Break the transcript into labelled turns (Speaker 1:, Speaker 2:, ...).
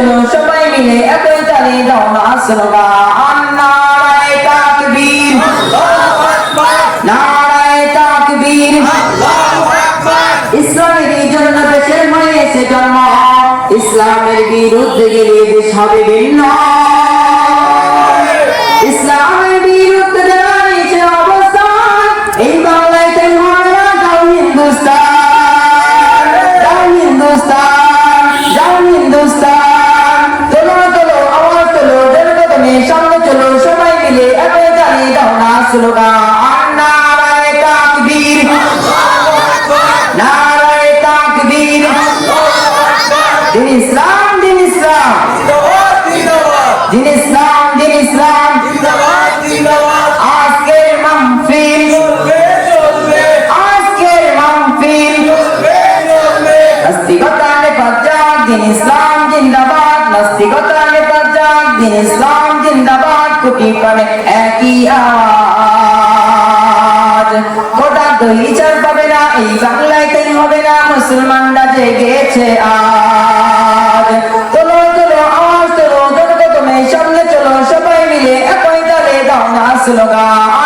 Speaker 1: চলো সবাই মিলে একই তালে দাও না স্লোগান নারায়ে তাকবীর আল্লাহু আকবার নারায়ে তাকবীর আল্লাহু আকবার ইসলামের জন্য দেশের হয়েছে জন্ম ইসলামের বিরুদ্ধে গেলে দেশ হবে ভিন্ন ইসলামের বিরুদ্ধে দাঁড়িয়েছে অবস্থান এই বাংলায় তাই হয় না যাও হিন্দুস্তান যাও হিন্দুস্তান যাও হিন্দুস্তান চলো চলো আওয়াজ চলো জনগণে সামনে চলো সবাই মিলে একই তালে দাও না স্লোগান নারায়ে তাকবীর আল্লাহু আকবার নারায়ে তাকবীর আল্লাহু আকবার দিন ইসলাম দিন ইসলাম জিন্দাবাদ দিন ইসলাম দিন ইসলাম জিন্দাবাদ জিন্দাবাদ আজকের মাহফিল চলবে চলবে আজকের মাহফিল চলবে চলবে নাস্তিকতা নিপাত যাক দিন ইসলাম জিন্দাবাদ নাস্তিকতা নিপাত যাক দিন ইসলাম জিন্দাবাদ কোটি প্রাণে একই আওয়াজ কোটা দই চার পাবে না এই বাংলায় তাই হবে না মুসলমানরা জেগেছে আজ চলো চলো আওয়াজ চলো জনগণে সামনে চলো সবাই মিলে একই তালে দাও না স্লোগান